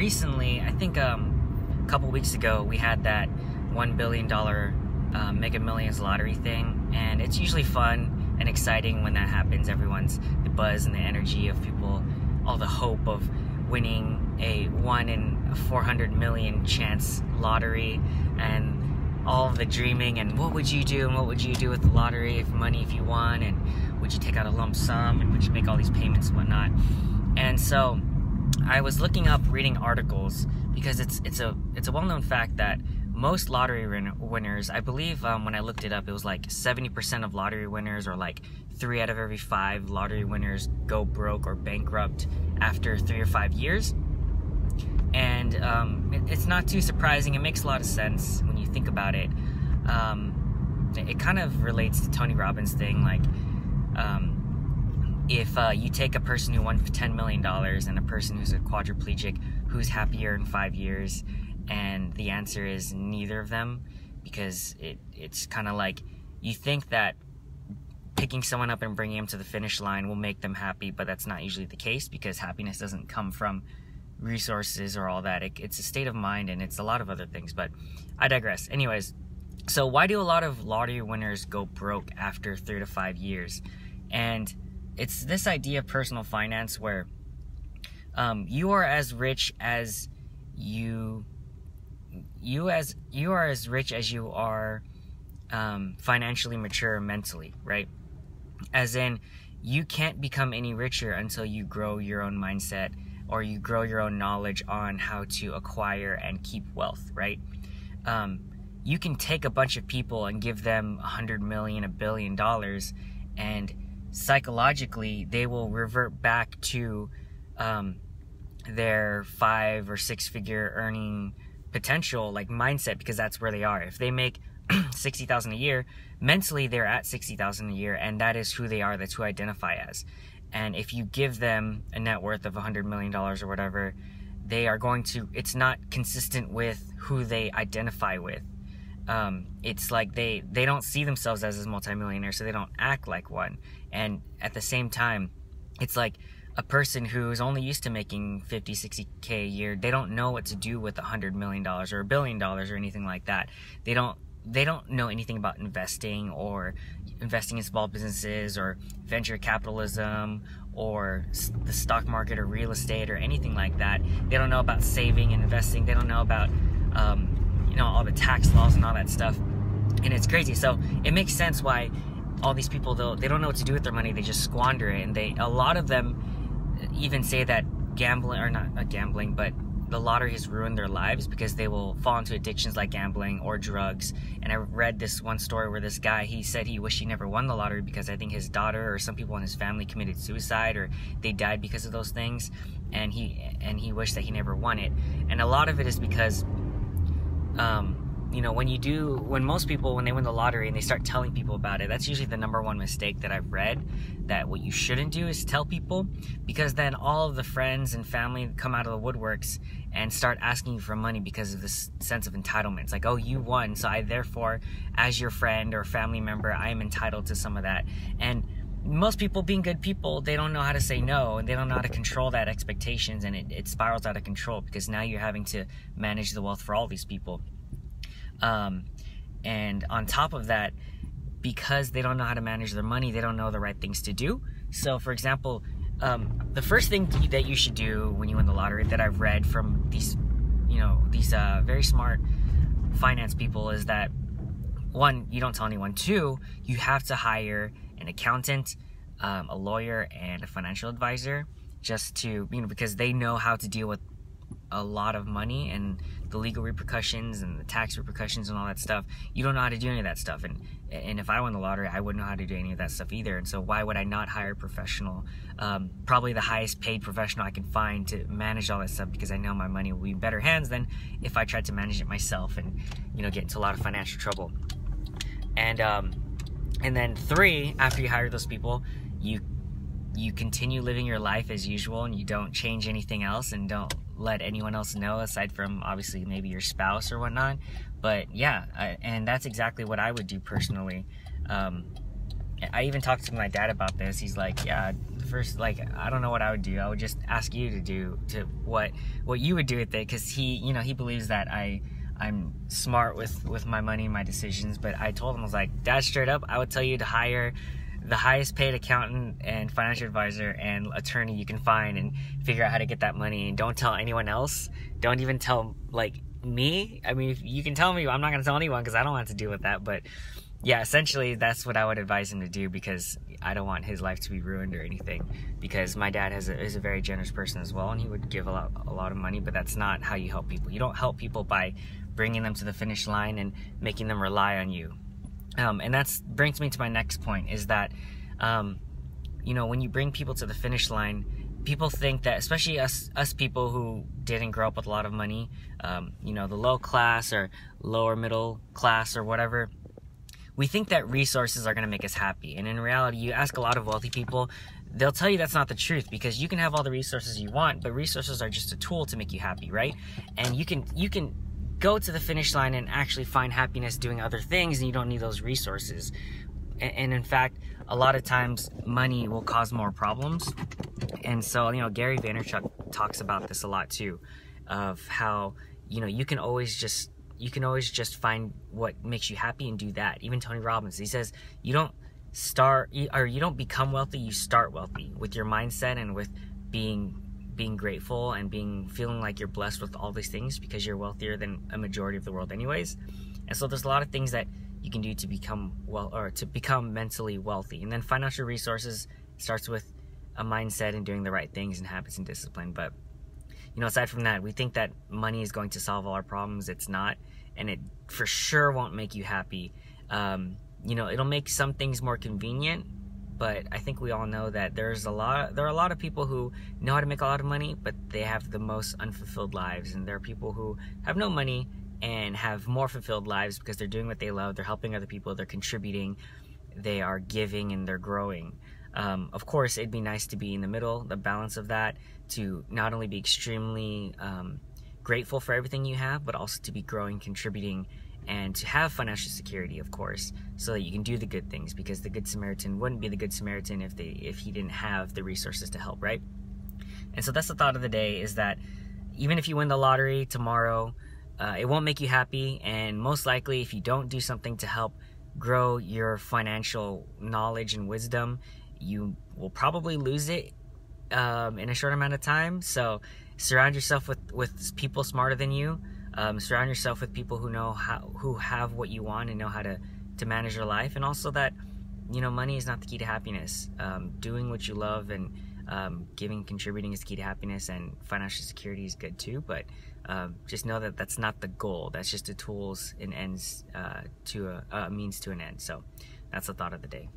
recently, I think a couple weeks ago, we had that $1 billion Mega Millions lottery thing, and it's usually fun and exciting when that happens. The buzz and the energy of people, all the hope of winning a 1 in 400 million chance lottery, and all of the dreaming, and what would you do, and what would you do with the lottery if you won, and would you take out a lump sum, and would you make all these payments and whatnot. And so I was looking up, reading articles, because it's a well-known fact that most lottery winners, I believe when I looked it up, it was like 70% of lottery winners, or like 3 out of every 5 lottery winners, go broke or bankrupt after 3 or 5 years. And it's not too surprising. It makes a lot of sense when you think about it. It kind of relates to Tony Robbins' thing, like if you take a person who won $10 million and a person who's a quadriplegic, who's happier in 5 years? And the answer is neither of them, because it's kind of like, you think that picking someone up and bringing them to the finish line will make them happy, but that's not usually the case, because happiness doesn't come from resources or all that. It's a state of mind, and it's a lot of other things, but I digress. Anyways, so why do a lot of lottery winners go broke after 3 to 5 years? And it's this idea of personal finance, where you are as rich as you are as rich as you are financially mature mentally, right? As in, you can't become any richer until you grow your own mindset, or you grow your own knowledge on how to acquire and keep wealth, right? You can take a bunch of people and give them 100 million, $1 billion, and psychologically they will revert back to their 5 or 6 figure earning potential, like mindset, because that's where they are. If they make 60,000 a year, mentally they're at 60,000 a year, and that is who they are. That's who I identify as. And if you give them a net worth of $100 million or whatever, they are going to, it's not consistent with who they identify with. It's like they don't see themselves as a multimillionaire, so they don't act like one. And at the same time, it's like a person who's only used to making 50, 60K a year, they don't know what to do with $100 million or $1 billion or anything like that. They don't know anything about investing, or investing in small businesses, or venture capitalism, or the stock market, or real estate, or anything like that. They don't know about saving and investing. They don't know about all the tax laws and all that stuff. And it's crazy. So it makes sense why all these people, though, they don't know what to do with their money. They just squander it. And a lot of them even say that gambling, or not gambling, but the lottery has ruined their lives, because they will fall into addictions like gambling or drugs. And I read this one story where this guy, he said he wished he never won the lottery, because I think his daughter or some people in his family committed suicide, or they died because of those things, and he wished that he never won it. And a lot of it is because when most people, when they win the lottery and they start telling people about it, that's usually the number one mistake that I've read, that what you shouldn't do is tell people, because then all of the friends and family come out of the woodworks and start asking you for money because of this sense of entitlement. It's like, oh, you won, so I therefore, as your friend or family member, I am entitled to some of that. And most people, being good people, they don't know how to say no, and they don't know how to control that expectations, and it spirals out of control, because now you're having to manage the wealth for all these people. And on top of that, because they don't know how to manage their money, they don't know the right things to do. So, for example, the first thing that you should do when you win the lottery, that I've read from these very smart finance people, is that 1, you don't tell anyone. 2, you have to hire an accountant, a lawyer, and a financial advisor, just to, because they know how to deal with a lot of money and the legal repercussions and the tax repercussions and all that stuff. You don't know how to do any of that stuff, and if I won the lottery, I wouldn't know how to do any of that stuff either. And so why would I not hire a professional, probably the highest paid professional I can find, to manage all that stuff, because I know my money will be in better hands than if I tried to manage it myself and get into a lot of financial trouble. And then 3, after you hire those people, you continue living your life as usual, and you don't change anything else, and don't let anyone else know, aside from obviously maybe your spouse or whatnot. But yeah, and that's exactly what I would do personally. I even talked to my dad about this. He's like, yeah, first, like, I don't know what I would do. I would just ask you to what you would do with it, because he believes that I'm smart with my money and my decisions. But I told him, I was like, Dad, straight up, I would tell you to hire the highest paid accountant and financial advisor and attorney you can find and figure out how to get that money, and don't tell anyone else. Don't even tell, like, me. I mean, you can tell me, I'm not going to tell anyone because I don't want to deal with that. But yeah, essentially that's what I would advise him to do, because I don't want his life to be ruined or anything, because my dad is a very generous person as well, and he would give a lot of money. But that's not how you help people. You don't help people by bringing them to the finish line and making them rely on you. And that brings me to my next point, is that, when you bring people to the finish line, people think that, especially us people who didn't grow up with a lot of money, the low class or lower middle class or whatever, we think that resources are going to make us happy. And in reality, you ask a lot of wealthy people, they'll tell you that's not the truth, because you can have all the resources you want, but resources are just a tool to make you happy, right? And you can go to the finish line and actually find happiness doing other things, and you don't need those resources. And in fact, a lot of times money will cause more problems. And so, Gary Vaynerchuk talks about this a lot too, of how, you can always just find what makes you happy and do that. Even Tony Robbins, he says, you don't become wealthy, you start wealthy with your mindset and with being grateful and feeling like you're blessed with all these things, because you're wealthier than a majority of the world anyways. And so there's a lot of things that you can do to become mentally wealthy. And then financial resources starts with a mindset and doing the right things and habits and discipline. But aside from that, we think that money is going to solve all our problems. It's not, and it for sure won't make you happy. It'll make some things more convenient, but I think we all know that there are a lot of people who know how to make a lot of money, but they have the most unfulfilled lives. And there are people who have no money and have more fulfilled lives because they're doing what they love, they're helping other people, they're contributing, they are giving, and they're growing. Of course, it'd be nice to be in the middle, the balance of that, to not only be extremely grateful for everything you have, but also to be growing, contributing, and to have financial security, of course, so that you can do the good things, because the Good Samaritan wouldn't be the Good Samaritan if he didn't have the resources to help, right? And so that's the thought of the day, is that even if you win the lottery tomorrow, it won't make you happy, and most likely if you don't do something to help grow your financial knowledge and wisdom, you will probably lose it in a short amount of time. So surround yourself with people smarter than you. Surround yourself with people who have what you want and know how to manage your life. And also that, money is not the key to happiness. Doing what you love and contributing is the key to happiness, and financial security is good too. But just know that that's not the goal. That's just a tools and ends to a means to an end. So that's the thought of the day.